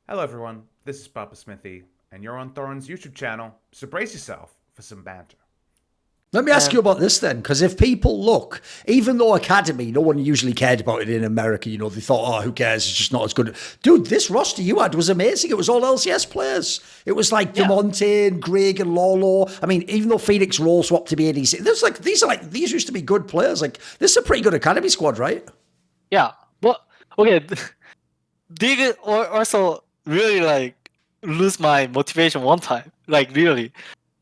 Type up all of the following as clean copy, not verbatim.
Hello everyone, this is Papa Smithy, and you're on Thorin's YouTube channel, so brace yourself for some banter. Let me ask you about this then, because if people look, even though Academy, no one usually cared about it in America, you know, they thought, oh, who cares, it's just not as good. Dude, this roster you had was amazing. It was all LCS players. It was like DeMonte and Greg and Lolo. I mean, even though Phoenix role swapped to be ADC, these used to be good players. Like, this is a pretty good Academy squad, right? Yeah, but okay, did also really like lose my motivation one time. Like really,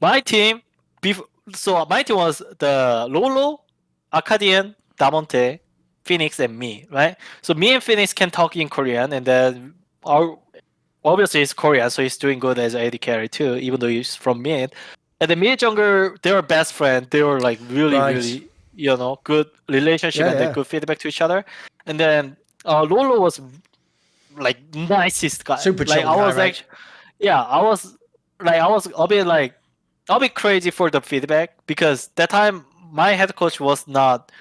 my team my team was the Lolo, Acadian, Damonte, Phoenix, and me, right? So me and Phoenix can talk in Korean, and then our obviously he's Korean, so he's doing good as AD carry too, even though he's from mid. And the mid jungler, they were best friends. They were like really, good relationship and then good feedback to each other. And then Lolo was like nicest guy. Super like chill I guy, was right? I was a bit crazy for the feedback because that time my head coach was not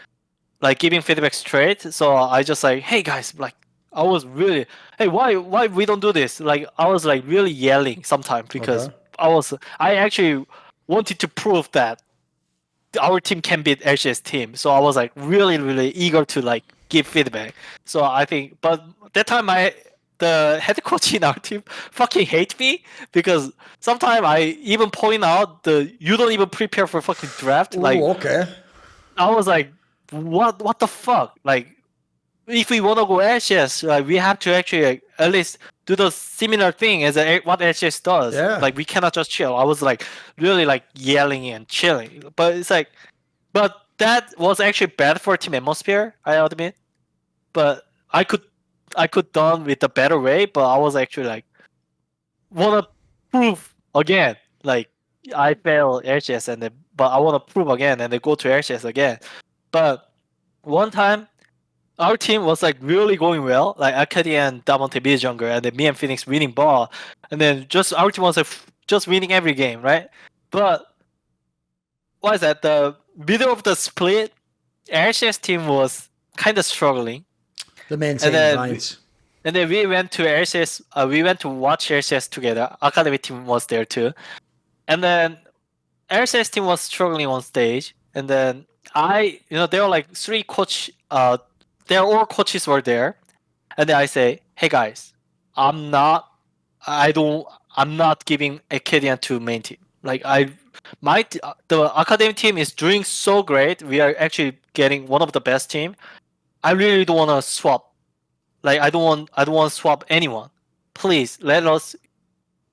like giving feedback straight. So I just like, hey guys, like I was really, hey, why we don't do this? Like I was like really yelling sometimes because I actually wanted to prove that our team can beat LCS team. So I was like really eager to like give feedback. So I think, but that time the head coach in our team fucking hate me because sometimes I even point out you don't even prepare for fucking draft. Ooh, like okay. I was like, what the fuck? Like if we want to go LCS, like we have to actually like, at least do the similar thing as what LCS does. Yeah. Like we cannot just chill. I was like really like yelling and chilling, but it's like, but that was actually bad for team atmosphere. I admit, but I could done with a better way. But I was actually like wanna prove again. Like I fail LCS but I wanna prove again and then go to LCS again. But one time our team was like really going well, like Akadi and Damonte mid jungler, and then me and Phoenix winning ball, and then just our team was like just winning every game, right? But what is that? The middle of the split, LCS team was kind of struggling. The main team, right? And then we went to LCS. We went to watch LCS together. Academy team was there too, and then LCS team was struggling on stage, and then there were like three coach. All coaches were there, and then I say, "Hey guys, I'm not giving Acadian to main team. Like the academy team is doing so great. We are actually getting one of the best team. I really don't want to swap. Like I don't want to swap anyone. Please let us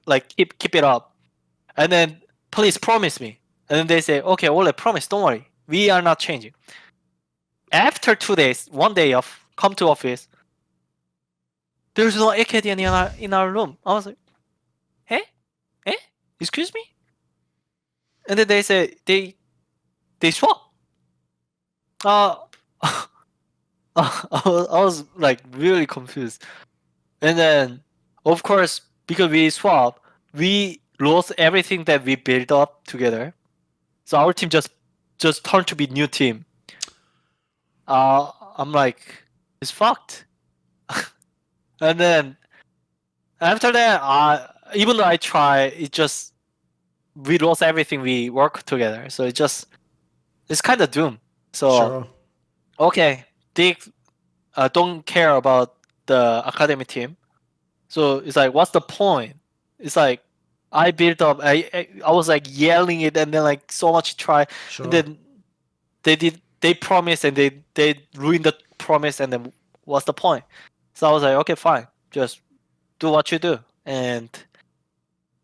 like keep it up, and then please promise me." And then they say, "Okay, Olleh, promise. Don't worry. We are not changing." After 2 days, one day off, come to office. There's no Acadian in our room. I was like, "Eh? Excuse me?" And then they say they swap. I was like really confused. And then, of course, because we swap, we lost everything that we built up together. So our team just turned to be new team. I'm like, it's fucked. And then after that, even though I try, we lost everything we worked together. So it's kind of doomed. So okay, they don't care about the academy team. So it's like, what's the point? It's like I built up. I was like yelling it, and then like so much try, and then they promised and they ruined the promise, and then what's the point? So I was like, okay, fine, just do what you do. And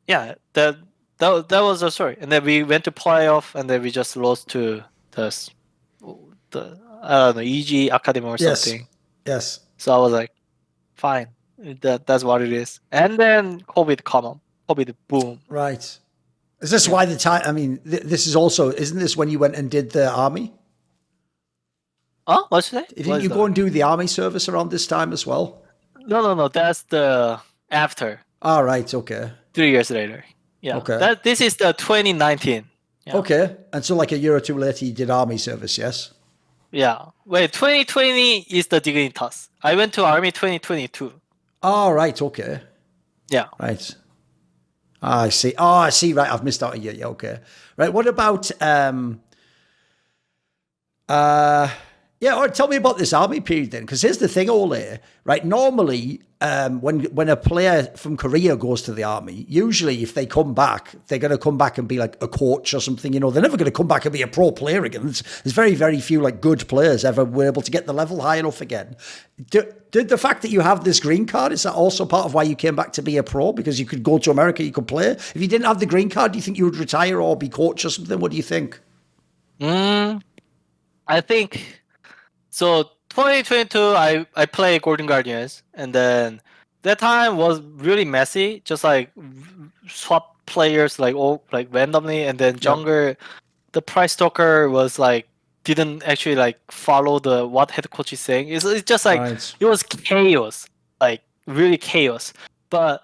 yeah, that was the story. And then we went to playoff, and then we just lost to the I don't know, EG Academy or something. Yes. So I was like, fine, that's what it is. And then COVID boom. Right. Is this why the time? I mean, this is also, isn't this when you went and did the army? Oh, what's that? Didn't you go and do the army service around this time as well? No. That's the after. All right. Okay. 3 years later. Yeah. Okay. This is the 2019. Yeah. Okay. And so like a year or two later, you did army service, yes? Yeah. Wait, 2020 is the Dignitas. I went to army 2022. Oh, right. Okay. Yeah. Right. I see. Oh, I see. Right, I've missed out a year. Yeah, okay. Right. What about yeah, all right, tell me about this army period then, because here's the thing, Olleh, right? Normally, when a player from Korea goes to the army, usually if they come back, they're going to come back and be like a coach or something. You know, they're never going to come back and be a pro player again. There's very, very few like good players ever were able to get the level high enough again. Did the fact that you have this green card, is that also part of why you came back to be a pro? Because you could go to America, you could play. If you didn't have the green card, do you think you would retire or be coach or something? What do you think? I think so. 2022, I play Golden Guardians, and then that time was really messy. Just like swap players like all like randomly, and then Jungler, the price talker was like didn't actually like follow the what head coach is saying. It's just like it was chaos, like really chaos. But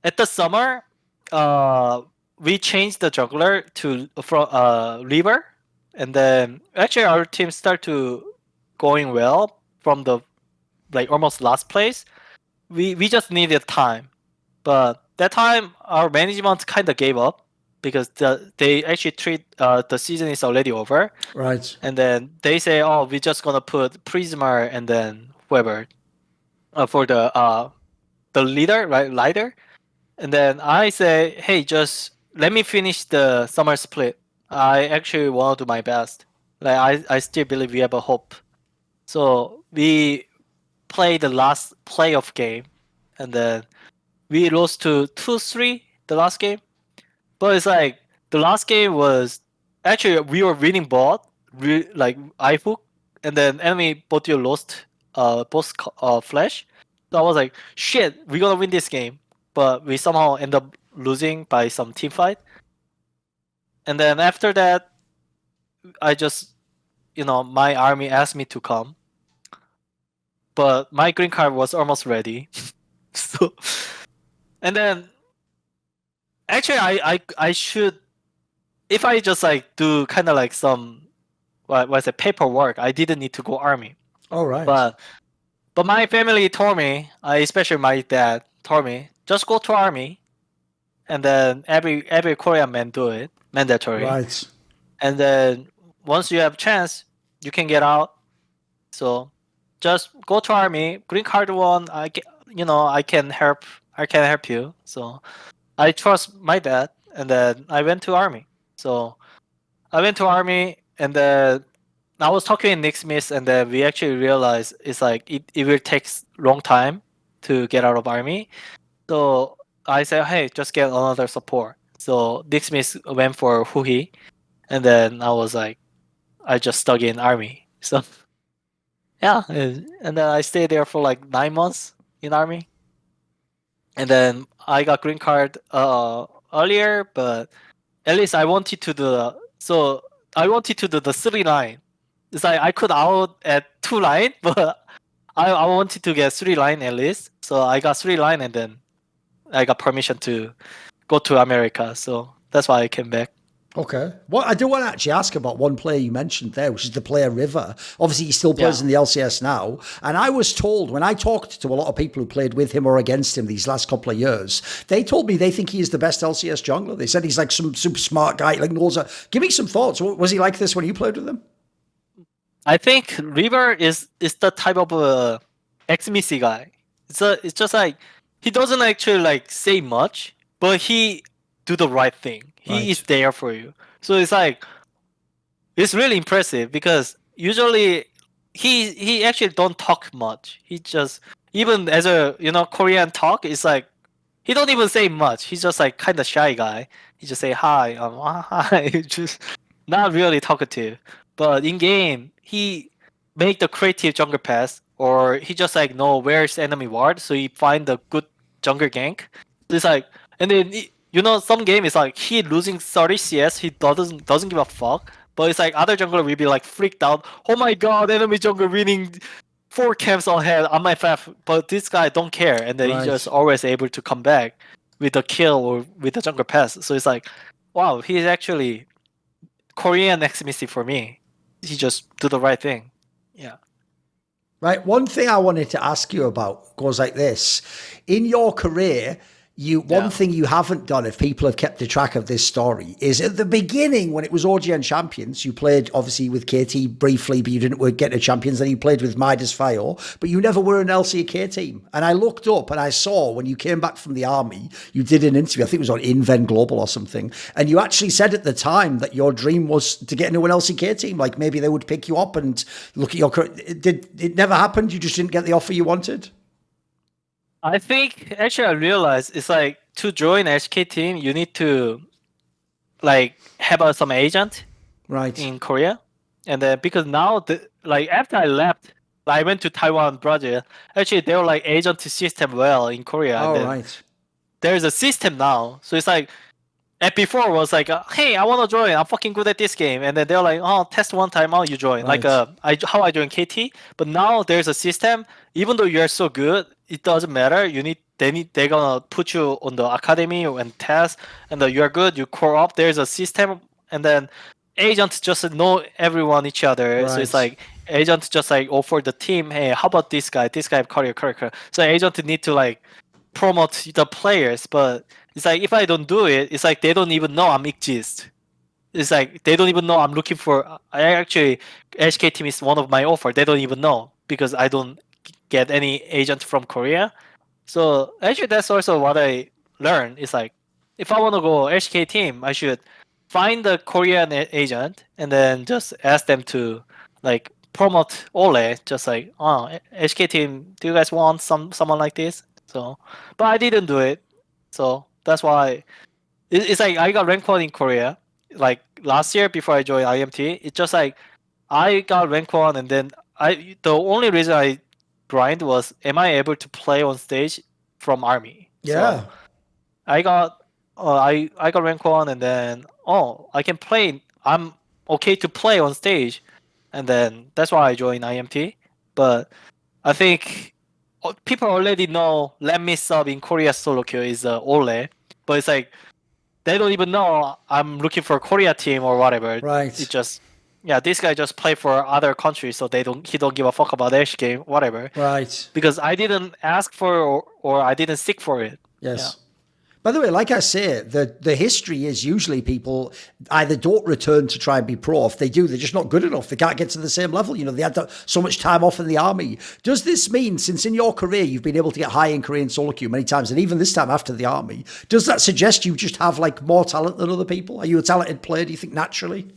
at the summer, we changed the jungler to from Reaver, and then actually our team started to going well from the like almost last place. We just needed time, but that time our management kind of gave up because they actually treat the season is already over. Right. And then they say, oh, we're just gonna put Prismar and then whoever for the leader, right, leader. And then I say, hey, just let me finish the summer split. I actually want to do my best. Like I still believe we have a hope. So we played the last playoff game, and then we lost to 2-3 the last game. But it's like the last game was actually we were winning bot, like iFook, and then enemy bot you lost both flash. So I was like, shit, we're gonna win this game. But we somehow end up losing by some team fight. And then after that, I just, my army asked me to come. But my green card was almost ready. So, and then, actually, I should, if I just like do kind of like some, what was it, paperwork, I didn't need to go army. All right. But my family told me, especially my dad told me, just go to army, and then every Korean man do it, mandatory. Right. And then once you have chance, you can get out. So just go to army. Green card one, I can help you. So I trust my dad, and then I went to army. So I went to army, and then I was talking in Nick Smith, and then we actually realized it's like it will take long time to get out of army. So I said, hey, just get another support. So Nick Smith went for Huhi, and then I was like, I just stuck in army. So yeah, and then I stayed there for like 9 months in army, and then I got green card earlier, but at least I wanted to do the 3 line. It's like I could out at 2 line, but I wanted to get 3 line at least. So I got 3 line, and then I got permission to go to America. So that's why I came back. Okay. Well, I do want to actually ask about one player you mentioned there, which is the player River. Obviously, he still plays in the LCS now. And I was told, when I talked to a lot of people who played with him or against him these last couple of years, they told me they think he is the best LCS jungler. They said he's like some super smart guy. Like knows. Give me some thoughts. Was he like this when you played with him? I think River is the type of ex-Missy guy. It's just like he doesn't actually like say much, but he do the right thing. He is there for you. So it's like it's really impressive because usually he actually don't talk much. He just, even as a Korean talk, it's like he don't even say much. He's just like kind of shy guy. He just say hi, hi, just not really talkative. But in game, he make the creative jungle pass, or he just like know where's enemy ward, so he find the good jungle gank. It's like, and then some game is like he losing 30 CS, he doesn't give a fuck. But it's like other jungler will be like freaked out. Oh my god, enemy jungler winning 4 camps ahead on my FF. But this guy don't care, and then he's just always able to come back with a kill or with a jungle pass. So it's like, wow, he's actually Korean ex-Missy for me. He just do the right thing. Yeah. Right. One thing I wanted to ask you about goes like this. In your career, One thing you haven't done, if people have kept a track of this story, is at the beginning when it was OGN Champions, you played obviously with KT briefly, but you didn't get to Champions. Then you played with Midas FIO, but you never were an LCK team. And I looked up and I saw when you came back from the army, you did an interview. I think it was on Inven Global or something, and you actually said at the time that your dream was to get into an LCK team. Like maybe they would pick you up and look at your career. It never happened? You just didn't get the offer you wanted? I think actually I realized it's like to join HK team, you need to like have some agent right in Korea, and then because now like after I left, I went to Taiwan, Brazil. Actually, they were like agent system well in Korea. Oh right. There's a system now, so it's like. And before it was like, hey, I want to join. I'm fucking good at this game. And then they're like, oh, test one time out, you join. Right. Like how I joined KT. But now there's a system. Even though you're so good, it doesn't matter. They're gonna put you on the academy and test. And then you're good. You core up. There's a system. And then agents just know everyone each other. Right. So it's like agents just like offer the team, hey, how about this guy? This guy have career. So agents need to like promote the players, but it's like if I don't do it, it's like they don't even know I'm exist. It's like they don't even know I'm looking for. I actually HK team is one of my offer. They don't even know because I don't get any agent from Korea. So actually, that's also what I learned. It's like if I want to go HK team, I should find the Korean agent and then just ask them to like promote Olleh. Just like, oh, HK team, do you guys want someone like this? So, but I didn't do it. So that's why it's like I got rank 1 in Korea. Like last year before I joined IMT, it's just like I got rank 1 and then the only reason I grind was am I able to play on stage from army? Yeah. So I got I got rank 1 and then I can play. I'm okay to play on stage, and then that's why I joined IMT. But I think people already know Let Me Sub in Korea solo queue is Olleh, but it's like they don't even know I'm looking for a Korea team or whatever. Right. It's just this guy just play for other countries, so he don't give a fuck about their game, whatever. Right. Because I didn't ask for or I didn't seek for it. Yes. Yeah. By the way, like I say, the history is usually people either don't return to try and be pro. If they do, they're just not good enough. They can't get to the same level. You know, they had so much time off in the army. Does this mean, since in your career you've been able to get high in Korean solo queue many times, and even this time after the army, does that suggest you just have like more talent than other people? Are you a talented player, do you think, naturally?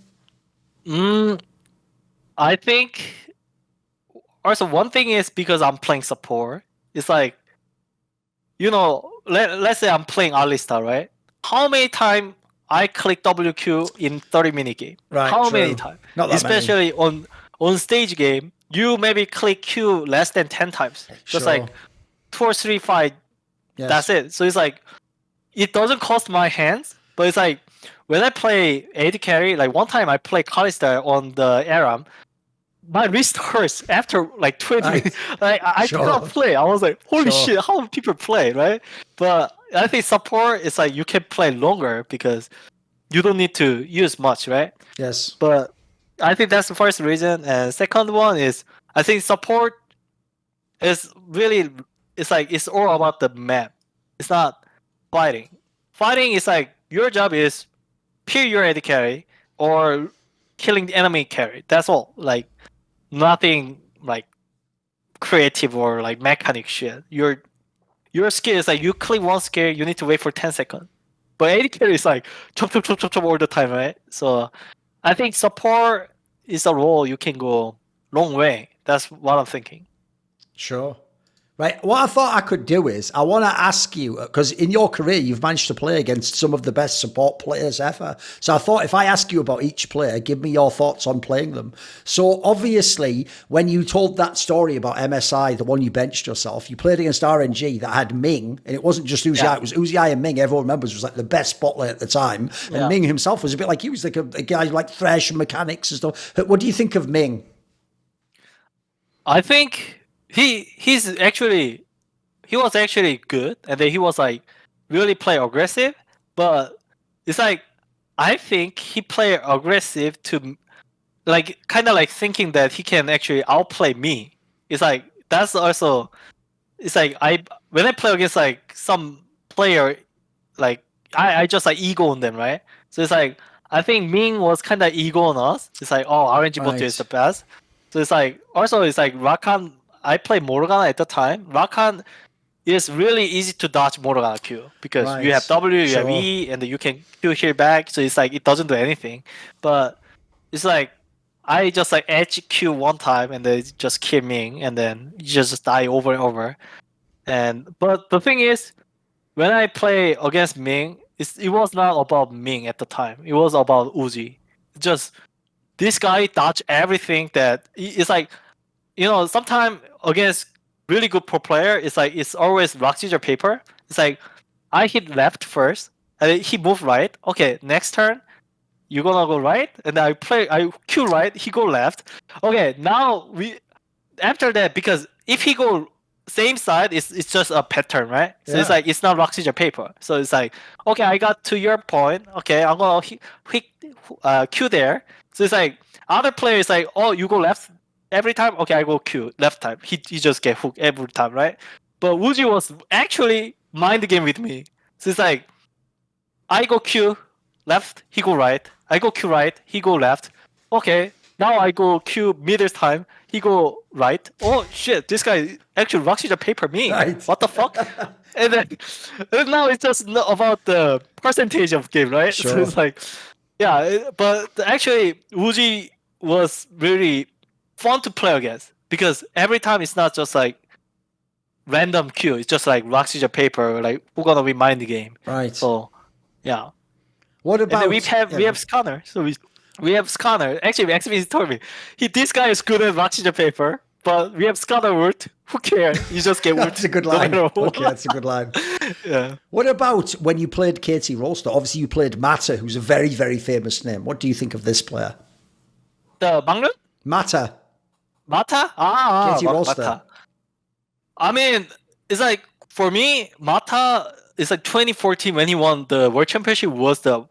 I think also one thing is because I'm playing support. It's like, you know, let's say I'm playing Alistar, right? How many times I click WQ in 30-minute game? Right. How true. many times? Not that Especially on stage game, you maybe click Q less than 10 times. Just Sure. like 2 or 3 fight. Yes. That's it. So it's like it doesn't cost my hands, but it's like when I play AD carry, like one time I played Alistar on the Aram. My wrist hurts after like 20 minutes. Like I Sure. cannot play. I was like, holy Sure. shit, how do people play, right? But I think support is like you can play longer because you don't need to use much, right? Yes. But I think that's the first reason. And second one is I think support is really it's all about the map. It's not fighting. Fighting is like your job is pure your AD carry or killing the enemy carry. That's all. Like nothing like creative or like mechanic shit. Your skill is like you click one skill, you need to wait for 10 seconds. But AD carry is like chop all the time, right? So I think support is a role you can go long way. That's what I'm thinking. Sure. Right. What I thought I could do is I want to ask you, because in your career, you've managed to play against some of the best support players ever. So I thought if I ask you about each player, give me your thoughts on playing them. So obviously, when you told that story about MSI, the one you benched yourself, you played against RNG that had Ming, and it wasn't just Uzi, it was Uzi and Ming. Everyone remembers was like the best bot player at the time. And Ming himself was a bit like, he was like a guy like Thresh and mechanics and stuff. What do you think of Ming? I think he was actually good, and then he was like really play aggressive. But it's like I think he played aggressive to like kind of like thinking that he can actually outplay me. It's like that's also it's like when I play against like some player, like I just like ego on them, right? So it's like I think Ming was kind of ego on us. It's like, oh, RNG bot is the best. So it's like also it's like Rakan. I played Morgana at the time. Rakan is really easy to dodge Morgana Q because you have W, you have E, and you can Q here back. So it's like it doesn't do anything. But it's like I just like edge Q one time and then just kill Ming and then you just die over and over. But the thing is, when I play against Ming, it was not about Ming at the time. It was about Uzi. Just this guy dodged everything that it's like, sometimes against really good pro player, it's like it's always rock scissors paper. It's like I hit left first, and he moved right. Okay, next turn, you're gonna go right, and I Q right, he go left. Okay, now after that, because if he go same side, it's just a pattern, right? So it's like it's not rock scissors paper. So it's like, okay, I got to your point. Okay, I'm gonna hit Q there. So it's like other players like, oh, you go left every time. Okay, I go Q left time. He just get hooked every time, right? But Wooji was actually mind game with me. So it's like I go Q left, he go right. I go Q right, he go left. Okay, now I go Q middle time, he go right. Oh shit, this guy actually rock scissors paper me. Right. What the fuck? and now it's just about the percentage of game, right? Sure. So it's like, yeah, but actually Wooji was really fun to play against because every time it's not just like random Q, it's just like rock scissors paper, like who's gonna win mind the game. Right. So yeah. What about And then we have Scanner. So we have Scanner. Actually, XB told me this guy is good at rock scissors paper, but we have Scanner ult. Who cares? You just get ult. That's a good line. Okay, that's a good line. Yeah. What about when you played KT Rolster? Obviously, you played Mata, who's a very, very famous name. What do you think of this player? The Mangnun? Mata. Mata? KT Rolster. Mata. I mean, it's like for me, Mata is like 2014 when he won the World Championship was the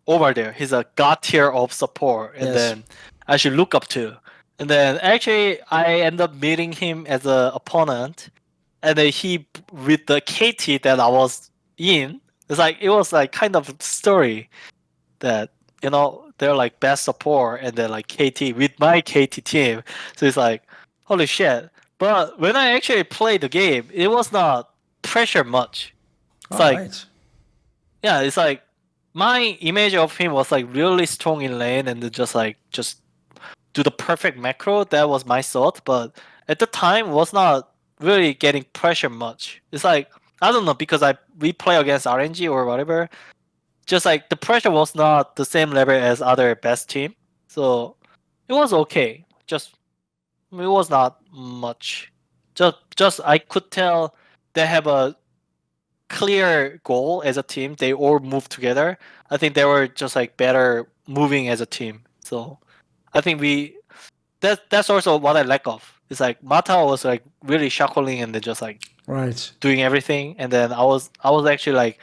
over there. He's a god tier of support, and then I should look up to. And then actually, I end up meeting him as an opponent, and then he with the KT that I was in. It's like it was like kind of a story that they're like best support, and then like KT with my KT team. So it's like holy shit. But when I actually played the game, it was not pressure much. It's it's like my image of him was like really strong in lane and just do the perfect macro. That was my thought, but at the time was not really getting pressure much. It's like I don't know because we play against RNG or whatever. Just like the pressure was not the same level as other best team, so it was okay. It was not much. Just I could tell they have a clear goal as a team. They all move together. I think they were just like better moving as a team. So I think that's also what I lack of. It's like Mata was like really shuffling and then just like doing everything, and then I was actually like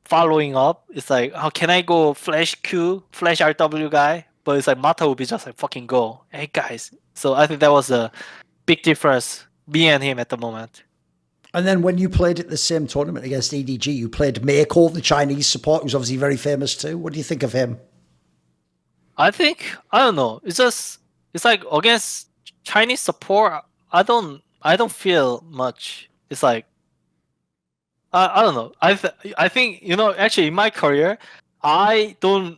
following up. It's like how can I go flash Q, flash RW guy? But it's like Mata would be just like fucking go. Hey guys. So I think that was a big difference, me and him at the moment. And then when you played at the same tournament against EDG, you played Meiko, the Chinese support, who's obviously very famous too. What do you think of him? I don't know. It's like against Chinese support, I don't feel much. It's like I don't know. I think actually in my career, I don't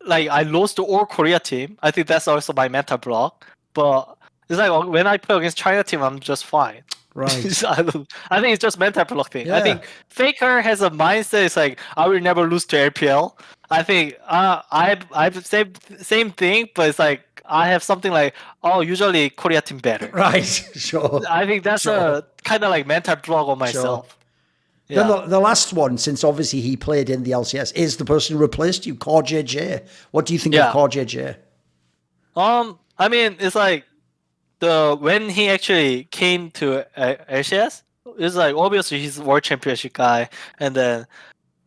I lost to all Korea team. I think that's also my mental block. But it's like when I play against China team, I'm just fine. Right. I think it's just mental block thing. Yeah. I think Faker has a mindset. It's like I will never lose to LPL. I think I've same thing, but it's like I have something like usually Korea team better. Right. Sure. I think that's a kind of like mental block on myself. Sure. Yeah. Then the last one, since obviously he played in the LCS, is the person who replaced you, CoreJJ. What do you think of CoreJJ? I mean, it's like when he actually came to LCS, it's like obviously he's a world championship guy, and then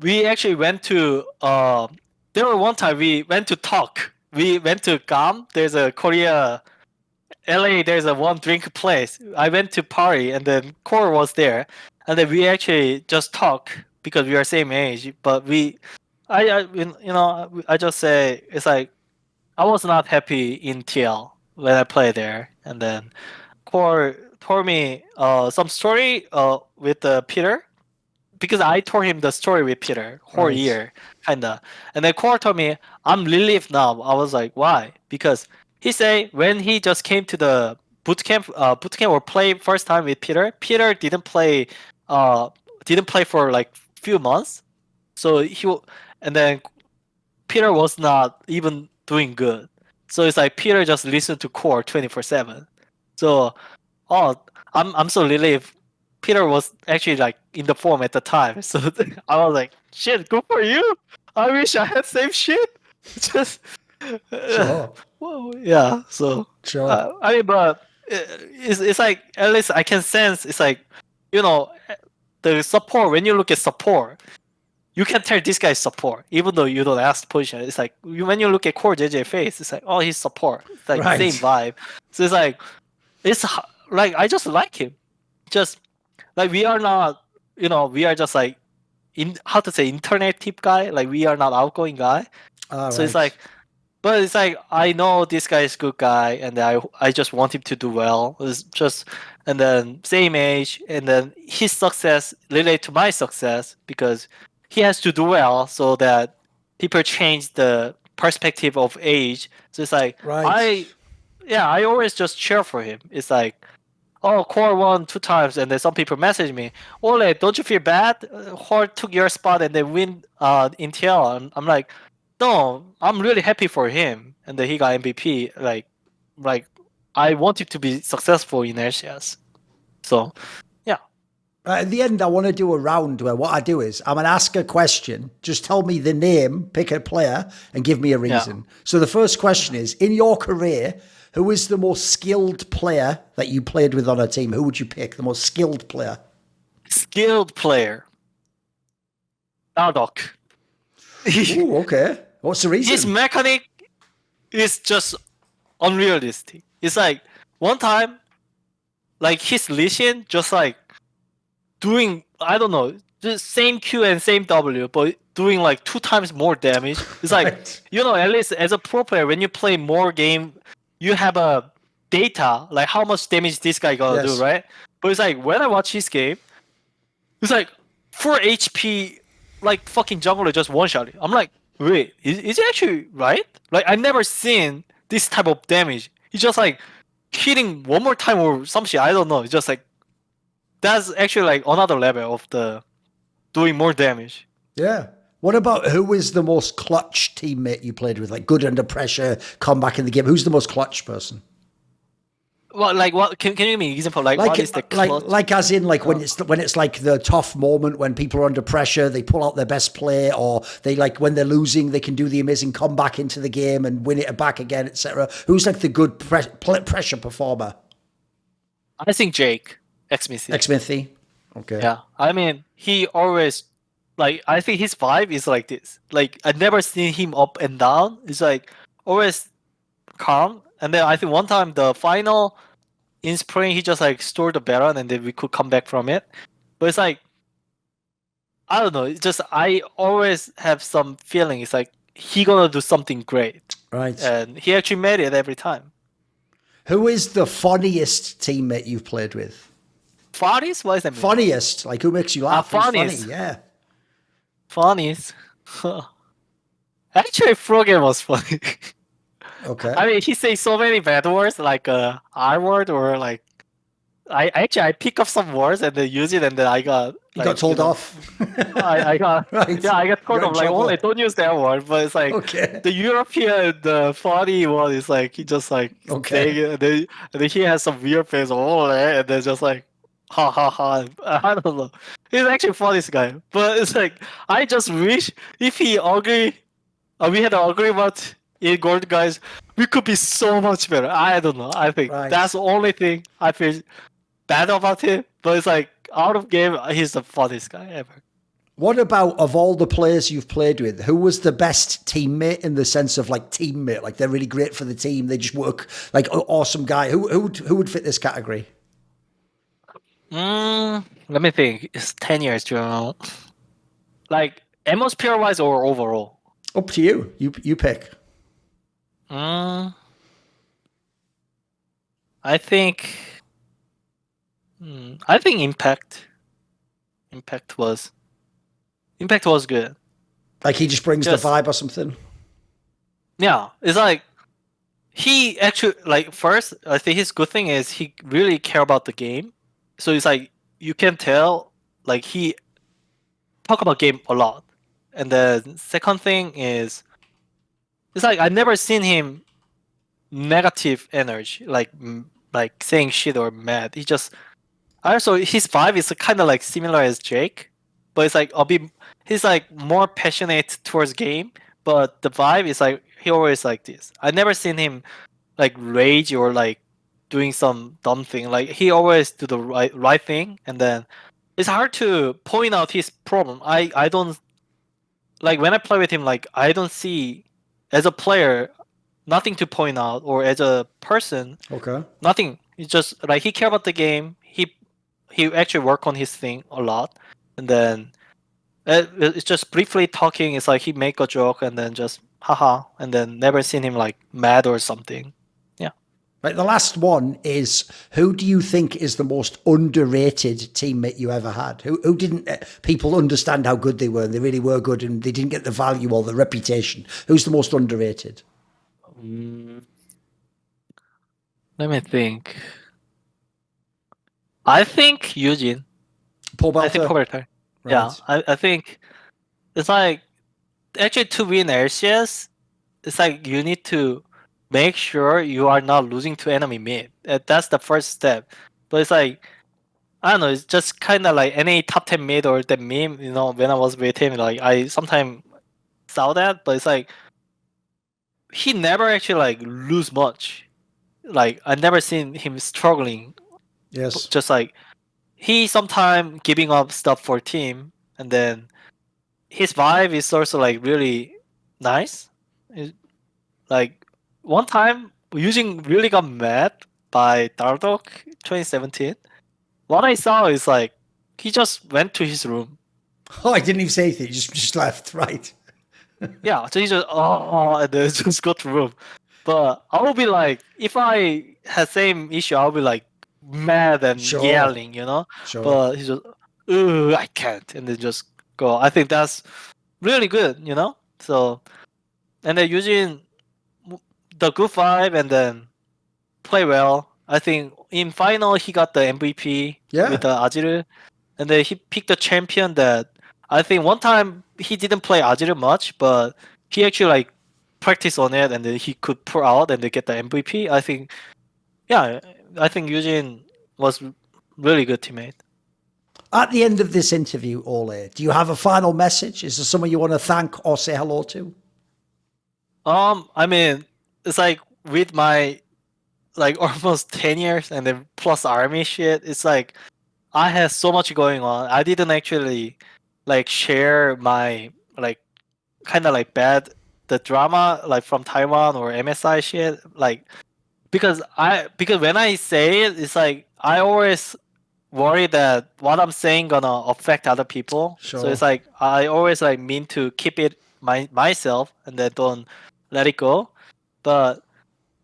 we actually went to there was one time we went to talk. We went to GAM. There's a Korea, LA. There's a one drink place. I went to party, and then Core was there, and then we actually just talk because we are same age. But I just say it's like I was not happy in TL when I played there, and then Core told me some story with Peter, because I told him the story with Peter whole Right. year, kinda. And then Core told me I'm relieved now. I was like, why? Because he say when he just came to the bootcamp or play first time with Peter, Peter didn't play for like few months. So and then Peter was not even doing good. So it's like Peter just listened to Core 24/7. So I'm so relieved. Peter was actually like in the form at the time. So I was like, shit, good for you. I wish I had same shit. Just Sure. well, yeah. So Sure. I mean, but it's like at least I can sense it's like the support. When you look at support, you can tell this guy's support, even though you don't ask the position. It's like when you look at CoreJJ face, it's like, oh, he's support. It's like Right. same vibe. So it's like like I just like him. Just like we are not, we are just like internet tip guy. Like we are not outgoing guy. So it's like, but it's like I know this guy is good guy, and I just want him to do well. It's just, and then same age, and then his success relate to my success because he has to do well so that people change the perspective of age. So it's like Right. I always just cheer for him. It's like, oh, Core won 2 times, and then some people message me, Olleh, don't you feel bad? Core took your spot and they win in TL. And I'm like, no, I'm really happy for him, and then he got MVP. Like I want him to be successful in LCS. So yeah. Right, at the end, I want to do a round where what I do is I'm going to ask a question. Just tell me the name, pick a player, and give me a reason. So the first question is, in your career, who is the most skilled player that you played with on a team? Who would you pick? The most skilled player? Skilled player. Aldok. Ooh, okay. What's the reason? His mechanic is just unrealistic. It's like one time, like his Lee just like doing, I don't know, the same Q and same W, but doing like 2 times more damage. It's like, Right. at least as a pro player, when you play more game, you have a data, like how much damage this guy gonna Yes. do, right? But it's like, when I watch his game, it's like 4 HP, like fucking jungler just one-shot it. I'm like, wait, is it actually right? Like, I've never seen this type of damage. He's just like hitting one more time or some shit. I don't know. It's just like, that's actually like another level of the doing more damage. Yeah. What about who is the most clutch teammate you played with? Like good under pressure, come back in the game. Who's the most clutch person? Well, like what? Can you give me an example? Like what is the clutch? like as in like when it's like the tough moment when people are under pressure, they pull out their best play, or they like when they're losing, they can do the amazing comeback into the game and win it back again, etc. Who's like the good pressure performer? I think Jake Xmithy. Xmithy. Okay. Yeah, I mean he always like. I think his vibe is like this. Like I've never seen him up and down. It's like always calm. And then I think one time the final in spring, he just like stored the Baron and then we could come back from it. But it's like, I don't know. It's just I always have some feeling. It's like he gonna do something great, Right. and he actually made it every time. Who is the funniest teammate you've played with? Funniest? What is that mean? Funniest, like who makes you laugh? Who's funniest. Funny? Yeah. Funniest. Actually, Frogan was funny. Okay. I mean, he says so many bad words like R word or like I pick up some words and then use it and then I got You got told off. I got Right. yeah I got told You're in off like trouble. oh don't use that word, but it's like Okay. the European the funny one is like he just like Okay. saying it, and then he has some weird face and then just like ha ha ha. I don't know. He's actually funny this guy, but it's like I just wish if he agree we had an agreement in Gold guys, we could be so much better. I don't know. I think Right. that's the only thing I feel bad about him. But it's like out of game, he's the funniest guy ever. What about of all the players you've played with, who was the best teammate in the sense of like teammate? Like they're really great for the team. They just work like awesome guy. Who would fit this category? Let me think. It's 10 years, Joe. Like atmosphere wise or overall? Up to you. You pick. I think. I think Impact. Impact was good. Like he just brings the vibe or something. Yeah, it's like he actually like first. I think his good thing is he really care about the game. So it's like you can tell like he talk about game a lot. And the second thing is it's like I never seen him negative energy like saying shit or mad. He just also his vibe is kind of like similar as Jake, but it's like he's like more passionate towards game, but the vibe is like he always like this. I never seen him like rage or like doing some dumb thing. Like he always do the right thing, and then it's hard to point out his problem. I don't like when I play with him. Like I don't see as a player nothing to point out, or as a person nothing. It's just like he care about the game. He actually work on his thing a lot, and then it's just briefly talking. It's like he make a joke and then just haha, and then never seen him like mad or something. Yeah. Right. The last one is, who do you think is the most underrated teammate you ever had? Who didn't people understand how good they were, and they really were good, and they didn't get the value or the reputation? Who's the most underrated? Let me think. I think Eugene. I think Paul Belter. Right. Yeah, I think it's like actually to win LCS, it's like you need to make sure you are not losing to enemy mid. That's the first step. But it's like I don't know. It's just kind of like any top 10 mid or the meme. You know, when I was with him, like I sometimes saw that, but it's like he never actually like lose much. Like I never seen him struggling. Yes. Just like he sometimes giving up stuff for team, and then his vibe is also like really nice. Like one time, Eugene really got mad by Dardock 2017. What I saw is like he just went to his room. Oh, I didn't even say anything. He just left, right? Yeah, so he just and then just go to room. But I will be like, if I had same issue, I'll be like mad and yelling, you know. Sure. But he's just, I can't, and then just go. I think that's really good, you know. So, and then using the good vibe and then play well. I think in final he got the MVP with the Ajiru, and then he picked a champion that I think one time he didn't play Ajiru much, but he actually like practice on it, and then he could pull out and they get the MVP. I think, yeah, I think Eugene was really good teammate. At the end of this interview, Olleh, do you have a final message? Is there someone you want to thank or say hello to? I mean, it's like with my like almost 10 years and then plus army shit, it's like I had so much going on. I didn't actually like share my like kind of like bad the drama like from Taiwan or MSI shit, like because when I say it, it's like I always worry that what I'm saying gonna affect other people. Sure. So it's like I always like mean to keep it myself and then don't let it go. But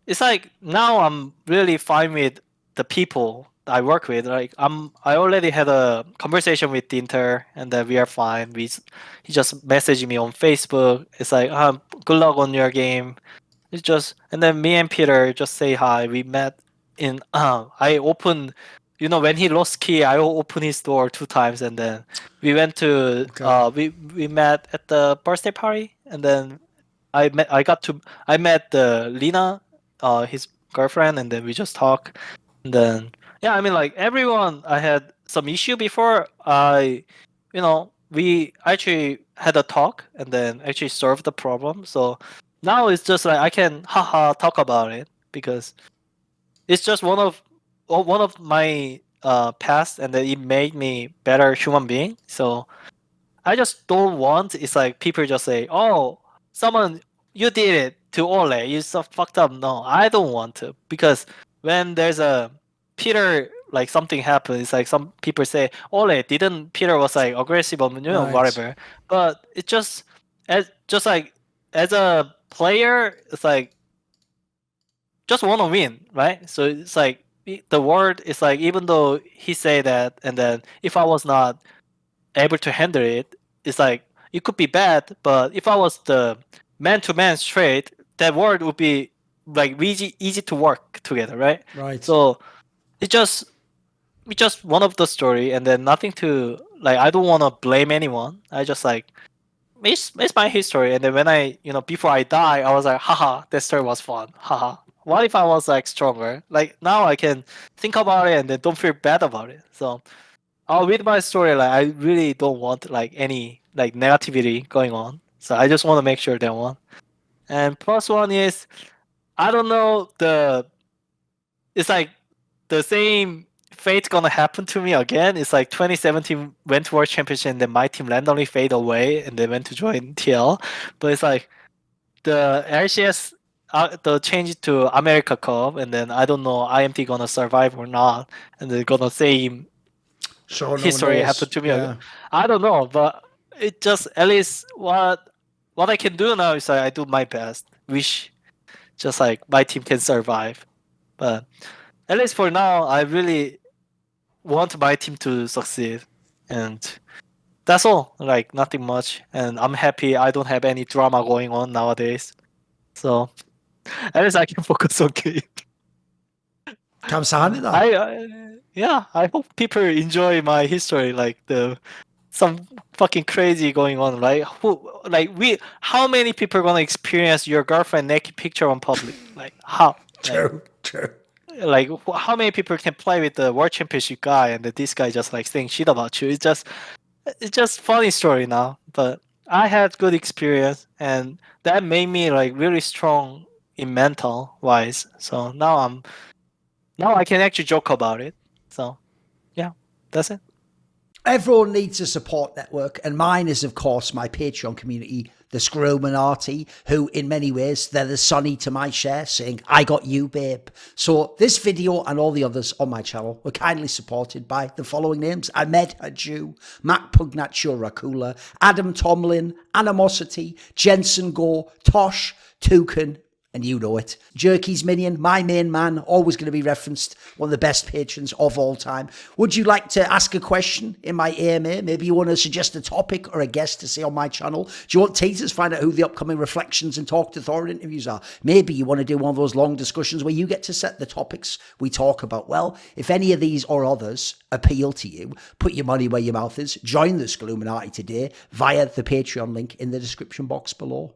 it's like now I'm really fine with the people I work with. Like I already had a conversation with Dinter, and then we are fine. He just messaged me on Facebook. It's like, good luck on your game. It's just, and then me and Peter just say hi. We met in I opened, you know, when he lost key, I opened his door 2 times, and then we went to we met at the birthday party, and then I met the Lina, his girlfriend, and then we just talk, and then yeah, I mean like everyone I had some issue before. We actually had a talk and then actually solved the problem. So now it's just like I can talk about it because it's just one of my past, and then it made me better human being. So I just don't want it's like people just say, oh, someone you did it to Olleh, you so fucked up. No, I don't want to, because when there's a Peter like something happened, it's like some people say, Olleh, didn't Peter was like aggressive or Right. whatever. But it just like as a player, it's like just want to win, right? So it's like the word is like, even though he say that, and then if I was not able to handle it, it's like it could be bad. But if I was the man-to-man straight, that word would be like easy to work together, right? Right. So it's just one of the story, and then nothing to like. I don't want to blame anyone. I just like it's my history. And then when I before I die, I was like, haha, that story was fun, haha. What if I was like stronger? Like now I can think about it and then don't feel bad about it. So with my story, like I really don't want like any like negativity going on. So I just want to make sure that one. And plus one is, I don't know, it's like the same fate gonna happen to me again. It's like 2017 went to World Championship and then my team randomly fade away and they went to join TL. But it's like the LCS the change to America Cup, and then I don't know IMT gonna survive or not, and they're gonna same Sure, no one history knows. happened to me. Yeah. I don't know, but it just at least what I can do now is I do my best. Wish just like my team can survive, but at least for now, I really want my team to succeed, and that's all. Like nothing much, and I'm happy I don't have any drama going on nowadays. So at least I can focus on game. 감사합니다. I hope people enjoy my history, like some fucking crazy going on. Like how many people are gonna experience your girlfriend naked picture on public? Like how? True. Like how many people can play with the world championship guy and this guy just like saying shit about you? It's just funny story now. But I had good experience, and that made me like really strong in mental wise. So now I can actually joke about it. So yeah, that's it. Everyone needs a support network, and mine is, of course, my Patreon community, the Scrominati, who, in many ways, they're the Sonny to my Cher, saying, I got you, babe. So this video and all the others on my channel were kindly supported by the following names: Ahmed Haju, Matt Pugnaccio Rakula, Adam Tomlin, Animosity, Jensen Go, Tosh, Toucan, and you know it. Jerky's Minion, my main man, always going to be referenced, one of the best patrons of all time. Would you like to ask a question in my AMA? Maybe you want to suggest a topic or a guest to say on my channel? Do you want teasers? Find out who the upcoming Reflections and Talk to Thorin interviews are. Maybe you want to do one of those long discussions where you get to set the topics we talk about. Well, if any of these or others appeal to you, put your money where your mouth is. Join the Scluminati today via the Patreon link in the description box below.